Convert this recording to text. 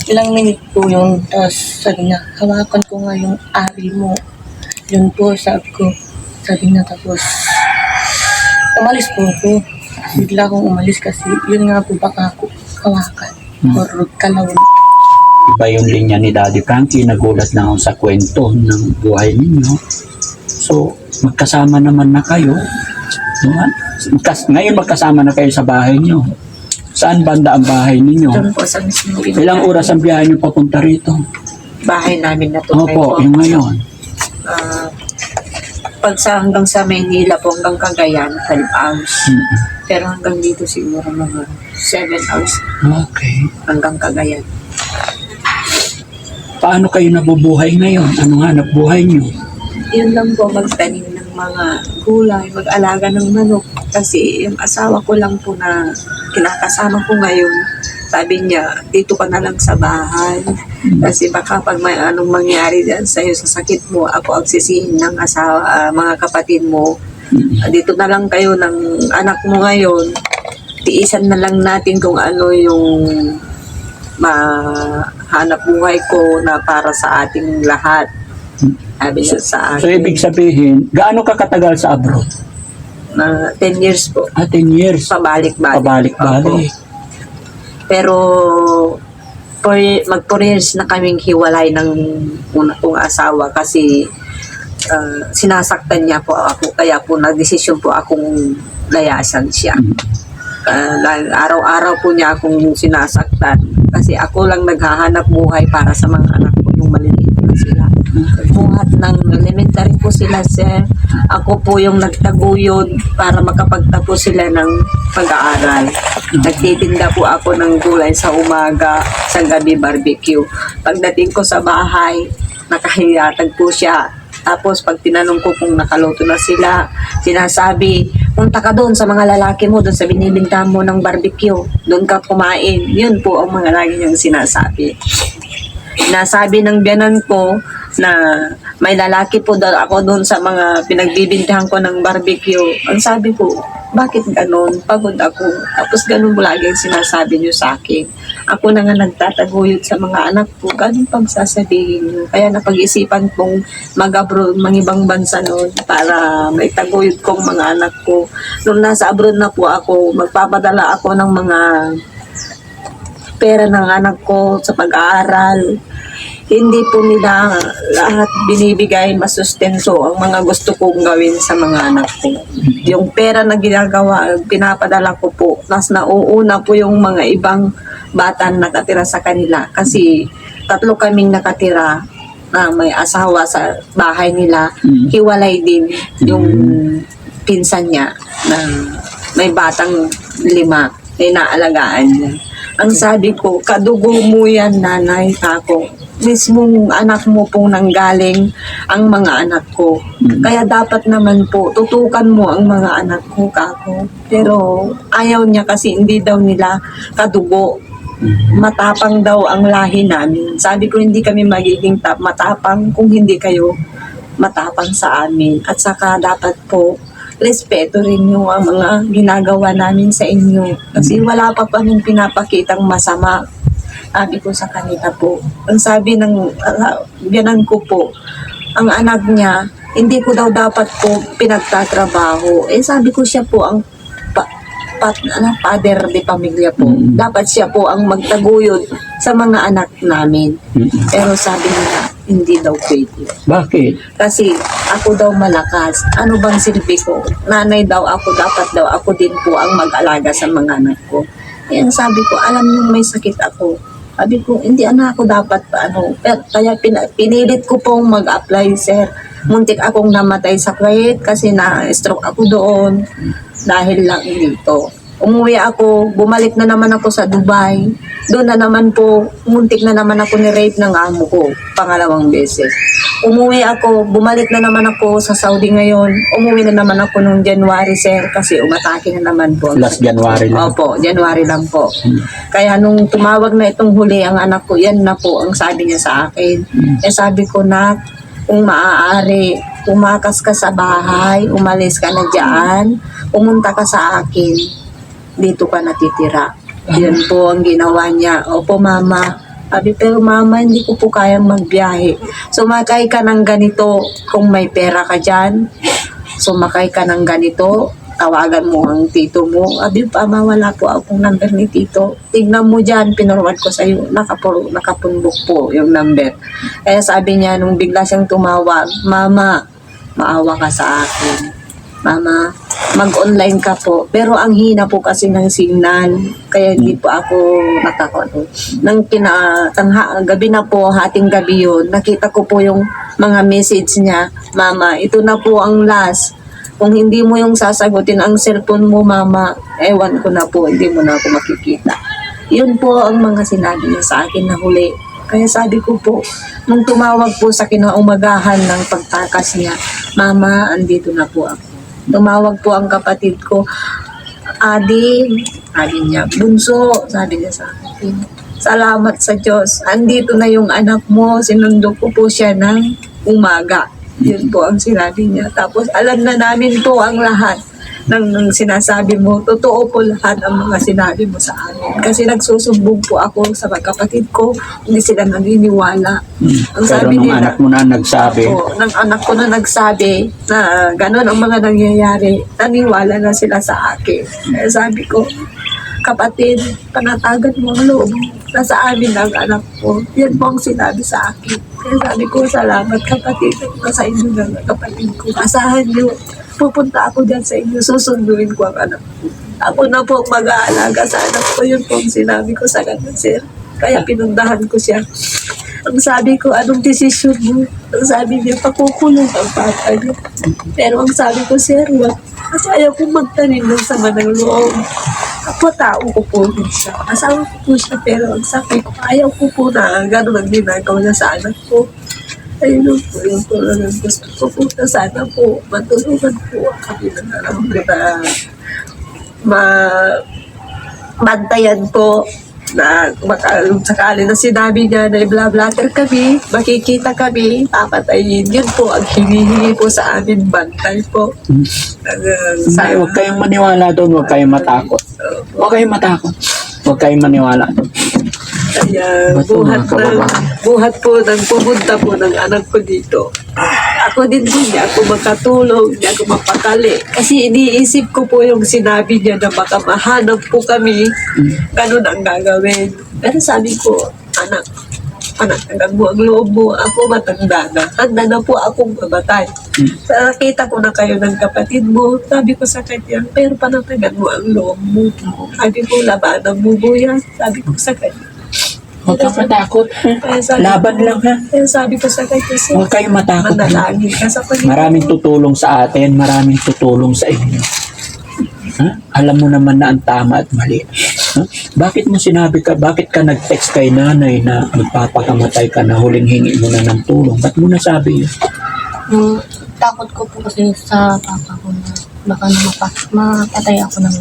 Ilang minute po yun, tapos sabi niya, hawakan ko nga yung ari mo. Yun po, sabi ko. Sabi niya, tapos umalis po ako. Bigla akong umalis kasi yun nga po baka ako hawakan. Or kalawin. Iba yung linya ni Daddy Frankie, nagulat na ako sa kwento ng buhay ninyo. So, magkasama naman na kayo. Diba? Ngayon magkasama na kayo sa bahay niyo. Saan banda ang bahay ninyo? Doon po sa mismo Ilang oras ang biyahe niyo papunta rito? bahay namin na to. Opo, yung ngayon. Pag sa hanggang sa Maynila po, hanggang Cagayan, 12 hours. Pero hanggang dito siguro mga 7 hours Okay. hanggang Cagayan. Paano kayo nabubuhay ngayon? Anong hanap buhay niyo? Yun lang po, magtanim ng mga gulay, mag-alaga ng manok. Kasi yung asawa ko lang po na kinakasama ko ngayon, sabi niya, dito ka na lang sa bahay. Kasi baka pag may anong mangyari dyan sa'yo sa sakit mo, ako ang sisihin ng asawa, mga kapatid mo. Dito na lang kayo ng anak mo ngayon. Tiisan na lang natin kung ano yung mahanap buhay ko na para sa ating lahat. Sabi niya sa akin. So, ibig sabihin, gaano ka katagal sa abroad? 10 years po. 10 years. Pabalik-balik. Pabalik-balik. Opo. Pero mag 4 years na kaming hiwalay ng una kong asawa kasi sinasaktan niya po ako. Kaya po nagdesisyon po akong layasan siya. Araw-araw po niya akong sinasaktan. Kasi ako lang naghahanap buhay para sa mga anak ko, yung maliliit na sila. Buhat ng elementary po sila, sir. Ako po yung nagtaguyod para makapagtapos sila ng pag-aaral. Nagtitinda po ako ng gulay sa umaga, sa gabi barbecue. Pagdating ko sa bahay, nakahiyatag po siya. Tapos pag tinanong ko kung nakaluto na sila, sinasabi, punta ka doon sa mga lalaki mo, doon sa binibintahan mo ng barbecue. Doon ka kumain. Yun po ang mga lagi niyang sinasabi. Nasabi ng biyanan ko na may lalaki po daw ako doon sa mga pinagbibintahan ko ng barbecue. Ang sabi ko, bakit ganon? Pagod ako. Tapos ganon mo lagi ang sinasabi niyo sa akin. Ako na nga nagtataguyod sa mga anak ko. Ganon pang sasabihin niyo. Kaya napag-isipan kong mag-abroad, ibang bansa noon para may taguyod kong mga anak ko. Nung nasa abroad na po ako, magpapadala ako ng mga pera ng anak ko sa pag-aaral. Hindi po nila lahat binibigay masustento ang mga gusto kong gawin sa mga anak ko. Yung pera na ginagawa, pinapadala ko po. Mas nauuna po yung mga ibang bata na nakatira sa kanila. Kasi 3 kaming nakatira na may asawa sa bahay nila. Hiwalay din yung pinsan niya na may batang 5 na inaalagaan niya. Ang sabi ko, kadugo mo yan, nanay, kako. Mismong anak mo pong nanggaling ang mga anak ko. Kaya dapat naman po, tutukan mo ang mga anak ko, kako. Pero ayaw niya kasi hindi daw nila kadugo. Matapang daw ang lahi namin. Sabi ko, hindi kami magiging matapang kung hindi kayo matapang sa amin. At saka dapat po, respeto rin yung mga ginagawa namin sa inyo. Kasi wala pa kaming pinapakitang masama. Sabi ko sa kanila po. Ang sabi ng biyanan ko po, ang anak niya, hindi ko daw dapat po pinagtatrabaho. Sabi ko siya po ang father de pamilya po. Dapat siya po ang magtaguyod sa mga anak namin. Pero sabi nila, hindi daw pwede. Bakit? Kasi ako daw malakas. Ano bang silbi ko? Nanay daw ako, dapat daw ako din po ang mag-alaga sa mga anak ko. Kaya sabi ko, alam niyo may sakit ako. Sabi ko, hindi ako dapat ano. Kaya pinilit ko pong mag-apply, sir. Muntik akong namatay sa Kuwait kasi na-stroke ako doon dahil lang dito. Umuwi ako, bumalik na naman ako sa Dubai. Doon na naman po, muntik na naman ako ni-rape ng amo ko, 2 beses. Umuwi ako, bumalik na naman ako sa Saudi ngayon. Umuwi na naman ako nung January, sir, kasi umatake na naman po. Last January lang. Opo, January lang po. Kaya nung tumawag na itong huli ang anak ko, yan na po ang sabi niya sa akin. Sabi ko na, kung maaari, umakas ka sa bahay, umalis ka na dyan, pumunta ka sa akin, dito ka natitira. Yun po ang ginawa niya. Opo, mama, Sabi, pero mama, hindi ko po kayang magbiyahe. Sumakay ka ng ganito kung may pera ka dyan. Sumakay ka ng ganito, tawagan mo ang tito mo. Sabi, mama, wala po akong number ni tito. Tignan mo dyan, pinurwad ko sa'yo. Nakapundok po yung number. Kaya sabi niya, nung bigla siyang tumawag, mama, maawa ka sa akin. Mama, mag-online ka po. Pero ang hina po kasi ng signal. Kaya hindi po ako nakakano. Nang gabi na po, hating gabi yun, nakita ko po yung mga message niya. Mama, ito na po ang last. Kung hindi mo yung sasagutin ang cellphone mo, mama, ewan ko na po, hindi mo na ako makikita. Yun po ang mga sinabi niya sa akin na huli. Kaya sabi ko po, nung tumawag po sa kinaumagahan ng pagtakas niya, mama, andito na po ako. Tumawag po ang kapatid ko, Adi, sabi niya, bunso, sabi niya sa akin. Salamat sa Diyos. Andito na yung anak mo. Sinundo ko po siya ng umaga. Yun po ang sinabi niya. Tapos alam na namin po ang lahat ng sinasabi mo. Totoo po lahat ang mga sinabi mo sa amin. Kasi nagsusumbong po ako sa mga kapatid ko. Hindi sila naniniwala. Ang Pero sabi nung nila, anak mo na nagsabi, ng anak ko na nagsabi na gano'n ang mga nangyayari, naniwala na sila sa akin. Kaya sabi ko, kapatid, panatagan mo ang loob. Nasa amin ang anak ko. Yan po ang sinabi sa akin. Kaya sabi ko, salamat kapatid. Nasa inyo na kapatid ko. Asahan niyo. Pupunta ako dyan sa inyo. Susunduin ko ang anak ko. Ako na po ang mag-aalaga sa anak ko. Yun po ang sinabi ko sa kanya, sir. Kaya pinundahan ko siya. Ang sabi ko, anong desisyon mo? Ang sabi niya, pakukulong ang papa niya. Pero ang sabi ko, sir, wag. Kasi ayaw kong magtanim ng sama ng loob. Ako, tao ko po din siya. Asawa ko po siya, pero ang sabi ko, ayaw ko po na gano'n ang ginagawa niya sa anak ko. Ayun po, yun po lang ang gusto ko po na sana po, matulungan po kami na alam ko na bantayan po na sakali na sinabi niya na i-blatter kami, makikita kami, papatayin. Yun po ang hinihingi po sa amin, bantay po. hindi, huwag kayong maniwala doon, huwag kayong matakot. Huwag kayong matakot. Huwag kayong maniwala doon. Kaya buhat po ng pumunta po ng anak ko dito. Ako din po, hindi ako makatulog, hindi ako mapakali. Kasi iniisip ko po yung sinabi niya na baka mahanap po kami, ganun ang gagawin. Pero sabi ko, anak, hanggang mo ang loob mo, ako matanda na. Handa na po akong mamatay. Nakita ko na kayo ng kapatid mo, sabi ko sa kanya, pero panatagan mo ang loob mo. Sabi ko, labanan mo mo yan. Sabi ko sa kanya. Huwag kang matakot. Laban lang ha. Kaya sabi ko sa kanya, sir, Huwag kayong matakot. manalangin ka sa Panginoon. Maraming tutulong sa atin, maraming tutulong sa inyo. Ha? Alam mo naman na ang tama at mali. Ha? Bakit mo sinabi ka, bakit ka nag-text kay nanay na magpapakamatay ka na huling hingi mo na ng tulong? Ba't mo nasabi yun? Takot ko po kasi sa papa ko na baka mapatay ako ng